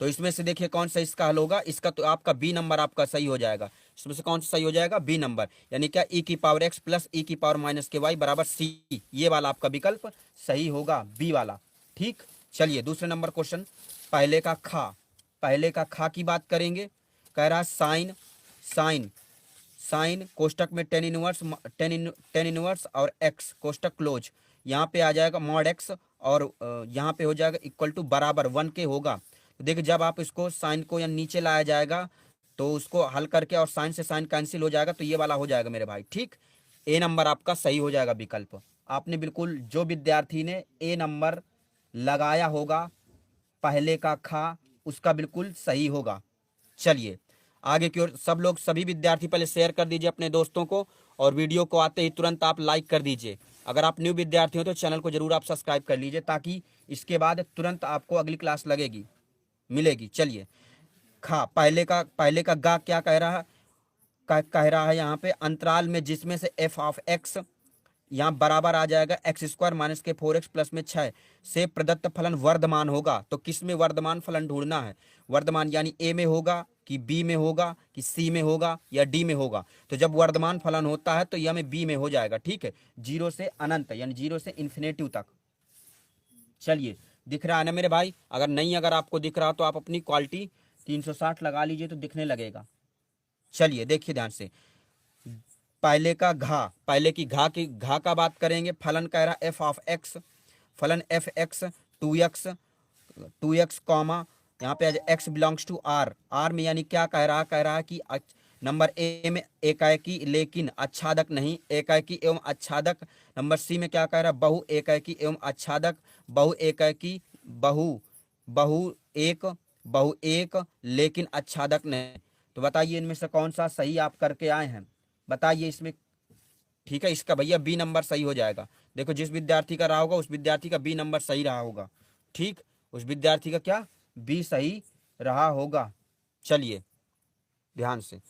तो इसमें से देखिए कौन सा इसका हल होगा, इसका तो आपका बी नंबर आपका सही हो जाएगा। इसमें से कौन सा सही हो जाएगा, बी नंबर, यानी क्या ई की पावर एक्स प्लस ई की पावर माइनस के वाई बराबर सी, ये वाला आपका विकल्प सही होगा, बी वाला। ठीक, चलिए दूसरे नंबर क्वेश्चन, पहले का खा, पहले का खा की बात करेंगे। कह रहा साइन, साइन साइन कोष्टक में टेन इनवर्स और एक्स कोष्टक क्लोज, यहाँ पे आ जाएगा मॉड एक्स और यहाँ पे हो जाएगा इक्वल टू बराबर 1 के होगा। तो देखिए जब आप इसको साइन को यहाँ नीचे लाया जाएगा तो उसको हल करके और साइन से साइन कैंसिल हो जाएगा, तो ये वाला हो जाएगा मेरे भाई। ठीक, ए नंबर आपका सही हो जाएगा विकल्प। आपने बिल्कुल, जो विद्यार्थी ने ए नंबर लगाया होगा पहले का खा, उसका बिल्कुल सही होगा। चलिए आगे की ओर सब लोग, सभी विद्यार्थी पहले शेयर कर दीजिए अपने दोस्तों को, और वीडियो को आते ही तुरंत आप लाइक कर दीजिए। अगर आप न्यू विद्यार्थी हो तो चैनल को जरूर आप सब्सक्राइब कर लीजिए, ताकि इसके बाद तुरंत आपको अगली क्लास लगेगी, मिलेगी। चलिए खा, पहले का गा क्या कह रहा है, कह रहा है यहाँ पे अंतराल में जिसमें से एफ ऑफ एक्स यहाँ बराबर आ जाएगा एक्स स्क्वायर माइनस के 4x प्लस में 6 से प्रदत्त फलन वर्धमान होगा। तो किस में वर्धमान फलन ढूंढना है, वर्धमान यानी ए में होगा कि बी में होगा कि सी में होगा या डी में होगा। तो जब वर्धमान फलन होता है तो यह में बी में हो जाएगा। ठीक है, 0 से अनंत यानी 0 से इन्फिनेटिव तक। चलिए दिख रहा है ना मेरे भाई, अगर नहीं, अगर आपको दिख रहा तो आप अपनी क्वालिटी 360 लगा लीजिए तो दिखने लगेगा। चलिए देखिए ध्यान से, पहले का घा, पहले की घा का बात करेंगे। फलन कह रहा एफ ऑफ एक्स, फलन एफ एक्स 2x कॉमा यहाँ पे x belongs to R, R में यानी क्या कह रहा है कि नंबर ए में एकाएकी लेकिन आच्छादक नहीं, एकाएकी एवं आच्छादक। नंबर सी में क्या कह रहा है, बहु एकाएकी एवं आच्छादक, बहु एकाएकी, बहु बहु एक लेकिन आच्छादक नहीं। तो बताइए इनमें से कौन सा सही आप करके आए हैं, बताइए इसमें। ठीक है, इसका भैया बी नंबर सही हो जाएगा। देखो जिस विद्यार्थी का रहा होगा उस विद्यार्थी का बी नंबर सही रहा होगा। ठीक, उस विद्यार्थी का क्या, बी सही रहा होगा। चलिए ध्यान से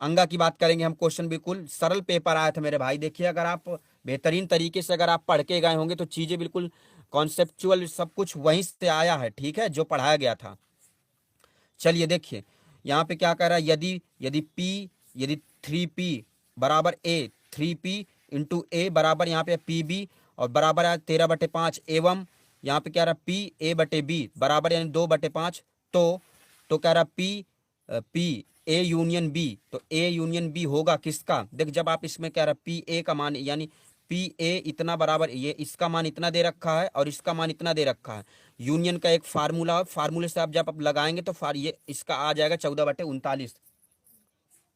अंगा की बात करेंगे हम। क्वेश्चन बिल्कुल सरल पेपर आया था मेरे भाई। देखिए अगर आप बेहतरीन तरीके से अगर आप पढ़ के गए होंगे तो चीजें बिल्कुल कॉन्सेप्चुअल सब कुछ वहीं से आया है। ठीक है, जो पढ़ाया गया था। चलिए देखिए यहाँ पे क्या कह रहा है, यदि यदि 3p बराबर ए, 3p इंटू ए बराबर यहाँ पे पी बी और बराबर है 13/5 एवं यहाँ पे क्या रहा पी ए बटे बी बराबर यानी 2/5। तो कह रहा पी ए यूनियन बी, तो ए यूनियन बी होगा किसका। देख जब आप इसमें कह रहा पी ए का मान यानी पी ए इतना बराबर, ये इसका मान इतना दे रखा है और इसका मान इतना दे रखा है। यूनियन का एक फार्मूला, फार्मूले से आप जब आप लगाएंगे तो ये इसका आ जाएगा 14/39।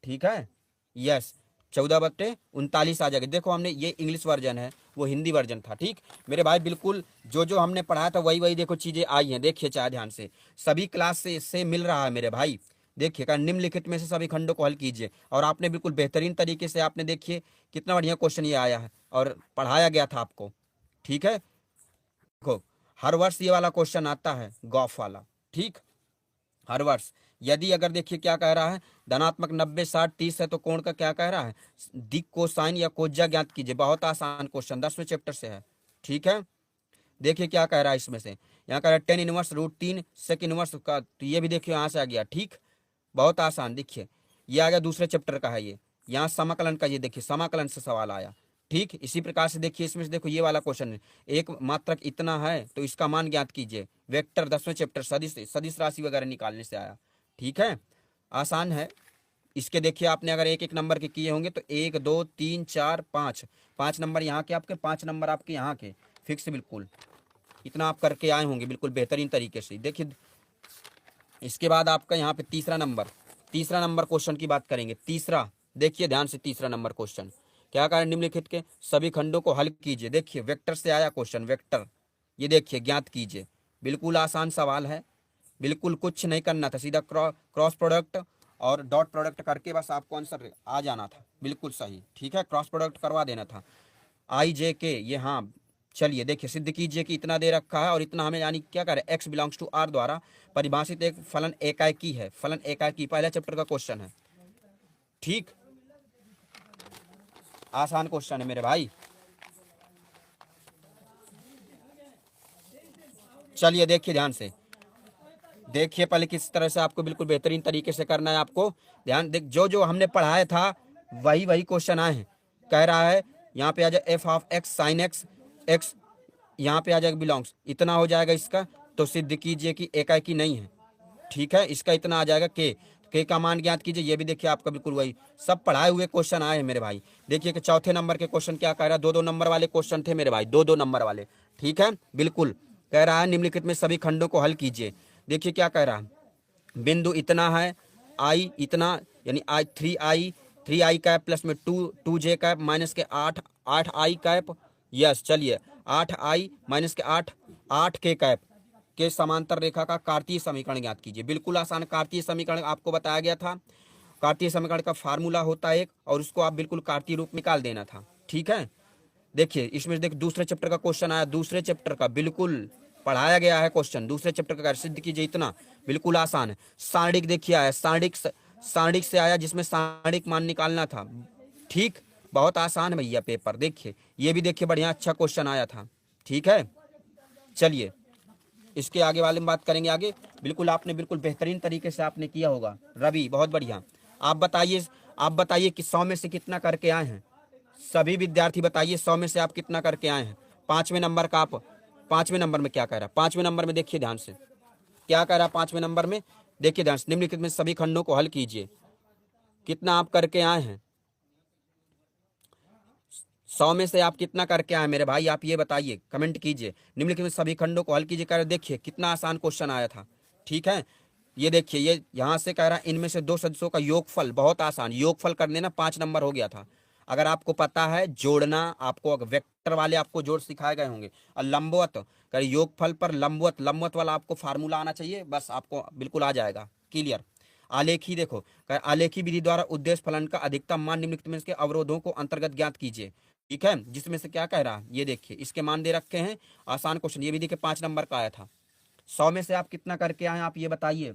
ठीक है, यस 14/39 आ जाएगा। देखो हमने ये इंग्लिश वर्जन है, वो हिंदी वर्जन था। ठीक मेरे भाई, बिल्कुल जो जो हमने पढ़ाया था वही वही देखो चीजें आई हैं। देखिए चाहे ध्यान से, सभी क्लास से मिल रहा है मेरे भाई। देखिए का निम्नलिखित में से सभी खंडों को हल कीजिए, और आपने बिल्कुल बेहतरीन तरीके से आपने देखिए कितना बढ़िया क्वेश्चन ये आया है और पढ़ाया गया था आपको। ठीक है, देखो हर वर्ष ये वाला क्वेश्चन आता है, गॉफ वाला। ठीक, हर वर्ष। यदि अगर देखिए क्या कह रहा है, धनात्मक 90 60 30 है तो कोण का क्या कह रहा है, दिक कोसाइन या कोज्या ज्ञात कीजिए। बहुत आसान क्वेश्चन 10वें चैप्टर से है। ठीक है, देखिए क्या कह रहा है इसमें से, यहाँ कह रहा है tan inverse root 3 sec inverse का, तो ये भी देखिए यहाँ से आ गया। ठीक, बहुत आसान। देखिए ये आ गया, दूसरे चैप्टर का है ये। यहाँ समाकलन का, ये देखिए समाकलन से सवाल आया। ठीक, इसी प्रकार से देखिए इसमें से देखो ये वाला क्वेश्चन है, एक मात्रक इतना है तो इसका मान ज्ञात कीजिए। वेक्टर 10वें चैप्टर सदिश राशि वगैरह निकालने से आया। ठीक है, आसान है। इसके देखिए आपने अगर एक एक नंबर के किए होंगे तो 1 2 3 4 5, 5 नंबर यहाँ के आपके, 5 नंबर आपके यहाँ के फिक्स। बिल्कुल इतना आप करके आए होंगे बिल्कुल बेहतरीन तरीके से। देखिए इसके बाद आपका यहाँ पे तीसरा नंबर क्वेश्चन की बात करेंगे। तीसरा देखिए ध्यान से, तीसरा नंबर क्वेश्चन क्या कह रहा है, निम्नलिखित के सभी खंडों को हल कीजिए। देखिए वेक्टर से आया क्वेश्चन, वेक्टर ये देखिए ज्ञात कीजिए। बिल्कुल आसान सवाल है, बिल्कुल कुछ नहीं करना था, सीधा क्रॉस प्रोडक्ट और डॉट प्रोडक्ट करके बस आपको आंसर आ जाना था। बिल्कुल सही। ठीक है, क्रॉस प्रोडक्ट करवा देना था। आई जे के ये, हाँ चलिए देखिए सिद्ध कीजिए कि इतना दे रखा है और इतना हमें यानी क्या करें, एक्स बिलोंग्स टू आर द्वारा परिभाषित एक फलन एकाएकी है। फलन एकाएकी पहले चैप्टर का क्वेश्चन है। ठीक, आसान क्वेश्चन है मेरे भाई। चलिए देखिए ध्यान से, देखिए पहले किस तरह से आपको बिल्कुल बेहतरीन तरीके से करना है। आपको ध्यान देख, जो जो हमने पढ़ाया था वही वही क्वेश्चन आए हैं। कह रहा है यहाँ पे आ जाए F of x sine x, x यहाँ पे आ जाएगा बिलोंग्स, इतना हो जाएगा इसका। तो सिद्ध कीजिए कि एकाएकी नहीं है। ठीक है, इसका इतना आ जाएगा के का मान ज्ञात कीजिए। ये भी देखिए आपका बिल्कुल वही सब पढ़ाए हुए क्वेश्चन आए हैं मेरे भाई। देखिए कि चौथे नंबर के क्वेश्चन क्या कह रहा है, 2-2 नंबर वाले क्वेश्चन थे मेरे भाई, 2-2 नंबर वाले। ठीक है, बिल्कुल कह रहा है निम्नलिखित में सभी खंडों को हल कीजिए। देखिए क्या कह रहा है, बिंदु इतना है, आई इतना, यानी आई 3i कैप प्लस में 2j कैप माइनस के 8i कैप। यस, चलिए 8i माइनस के 8 के कैप के समांतर रेखा का कार्तीय समीकरण ज्ञात कीजिए। बिल्कुल आसान, कार्तीय समीकरण आपको बताया गया था। कार्तीय समीकरण का फार्मूला होता है एक, और उसको आप बिल्कुल कार्तीय रूप निकाल देना था। ठीक है, देखिए इसमें देख दूसरे चैप्टर का क्वेश्चन आया, दूसरे चैप्टर का बिल्कुल पढ़ाया गया है क्वेश्चन। दूसरे चैप्टर का सिद्ध कीजिए, इतना बिल्कुल आसान है। सारणिक देखिए आया, सारणिक से आया जिसमें सारणिक मान निकालना था। ठीक, बहुत आसान है भैया पेपर। देखिए ये भी देखिए बढ़िया अच्छा क्वेश्चन आया था। ठीक है, चलिए इसके आगे वाले में बात करेंगे आगे। बिल्कुल आपने बिल्कुल बेहतरीन तरीके से आपने किया होगा रवि, बहुत बढ़िया। आप बताइए कि 100 में से कितना करके आए हैं। सभी विद्यार्थी बताइए 100 में से आप कितना करके आए हैं। 5वें नंबर का आप 5वें नंबर में क्या कह रहा है, 5वें नंबर में देखिए ध्यान से क्या कह रहा है। 5वें नंबर में देखिए ध्यान से, निम्नलिखित में सभी खंडों को हल कीजिए। कितना आप करके आए हैं, 100 में से आप कितना करके आए मेरे भाई, आप ये बताइए, कमेंट कीजिए। निम्नलिखित में सभी खंडों को हल कीजिए कह रहे, देखिए कितना आसान क्वेश्चन आया था। ठीक है, ये देखिए ये यहाँ से कह रहा है इनमें से दो सदस्यों का योगफल, बहुत आसान, योगफल करने ना 5 नंबर हो गया था। अगर आपको पता है जोड़ना, आपको वेक्टर वाले आपको जोड़ सिखाए गए होंगे। और लंबवत कर योगफल पर लंबवत वाला आपको फार्मूला आना चाहिए, बस आपको बिल्कुल आ जाएगा क्लियर। आलेखी देखो, आलेखी विधि द्वारा उद्देश्य फलन का अधिकतम मान निम्नलिखित में इसके अवरोधों को अंतर्गत ज्ञात कीजिए। ठीक है, जिसमें से क्या कह रहा है, ये देखिए इसके मान दे रखे हैं। आसान क्वेश्चन, ये भी देखिए 5 नंबर का आया था। 100 में से आप कितना करके आए आप ये बताइए।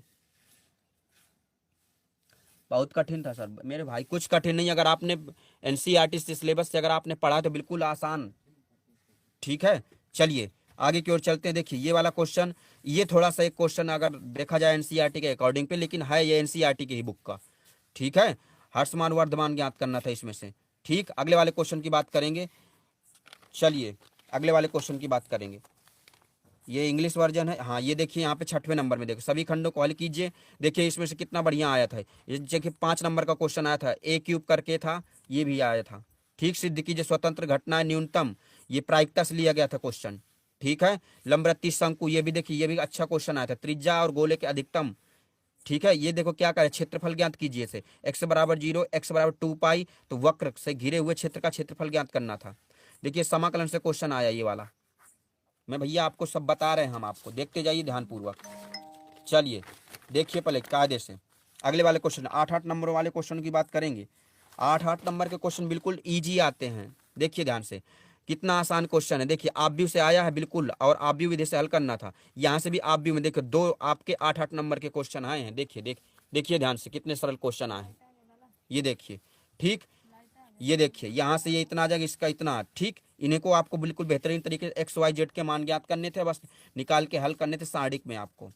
बहुत कठिन था सर मेरे भाई, कुछ कठिन नहीं। अगर आपने एनसीईआरटी से सिलेबस से अगर आपने पढ़ा तो बिल्कुल आसान। ठीक है, चलिए आगे की ओर चलते हैं। देखिए ये वाला क्वेश्चन, ये थोड़ा सा एक क्वेश्चन अगर देखा जाए एनसीईआरटी के अकॉर्डिंग पे, लेकिन है ये एनसीईआरटी की ही बुक का। ठीक है, हर्षमान वर्धमान ज्ञात करना था इसमें से। ठीक, अगले वाले क्वेश्चन की बात करेंगे। चलिए अगले वाले क्वेश्चन की बात करेंगे, ये इंग्लिश वर्जन है। हाँ ये देखिए यहाँ पे 6वें नंबर में देखो, सभी खंडों को हल कीजिए। देखिए इसमें से कितना बढ़िया आया था। ये देखिए 5 नंबर का क्वेश्चन आया था, ए क्यूब करके था, ये भी आया था। ठीक, सिद्ध कीजिए स्वतंत्र घटनाएं न्यूनतम, ये प्रायिकता से लिया गया था क्वेश्चन। ठीक है, लंबवृत्तीय शंकु, ये भी देखिए ये भी अच्छा क्वेश्चन आया था। त्रिज्या और गोले के अधिकतम। ठीक है, ये देखो क्या करे, क्षेत्रफल ज्ञात कीजिए से, x बराबर 0, x बराबर 2 पाई, तो वक्र से घिरे हुए क्षेत्र का क्षेत्रफल ज्ञात करना था। देखिए समाकलन से क्वेश्चन आया ये वाला, मैं भैया आपको सब बता रहे हैं, हम आपको देखते जाइए ध्यानपूर्वक। चलिए देखिए पहले कायदे से अगले वाले क्वेश्चन, 8-8 नंबर वाले क्वेश्चन की बात करेंगे। 8-8 नंबर के क्वेश्चन बिल्कुल इजी आते हैं। देखिए ध्यान से कितना आसान क्वेश्चन है। देखिए आप भी से आया है बिल्कुल, और आप भी विधि से हल करना था। यहाँ से भी आप भी में देखिए 2 आपके 8-8 नंबर के क्वेश्चन आए हैं। देखिए ध्यान से कितने सरल क्वेश्चन आए हैं, ये देखिए। ठीक, ये देखिए यहाँ से ये इतना आ जाएगा, इसका इतना। ठीक, इन्हें को आपको बिल्कुल बेहतरीन तरीके से एक्स वाई जेड के मान ज्ञात करने थे, बस निकाल के हल करने थे। सारणिक में आपको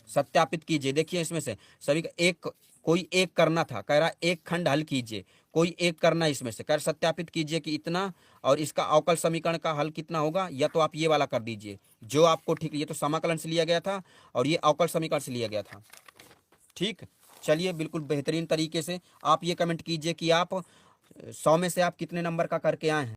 सत्यापित कीजिए। देखिए इसमें से सभी का एक, कोई एक करना था, कह रहा एक खंड हल कीजिए, कोई एक करना इसमें से, कह रहा सत्यापित कीजिए कि इतना, और इसका अवकल समीकरण का हल कितना होगा, या तो आप ये वाला कर दीजिए जो आपको ठीक। ये तो समाकलन से लिया गया था और ये अवकल समीकरण से लिया गया था। ठीक, चलिए बिल्कुल बेहतरीन तरीके से आप ये कमेंट कीजिए कि आप 100 में से आप कितने नंबर का करके आए हैं।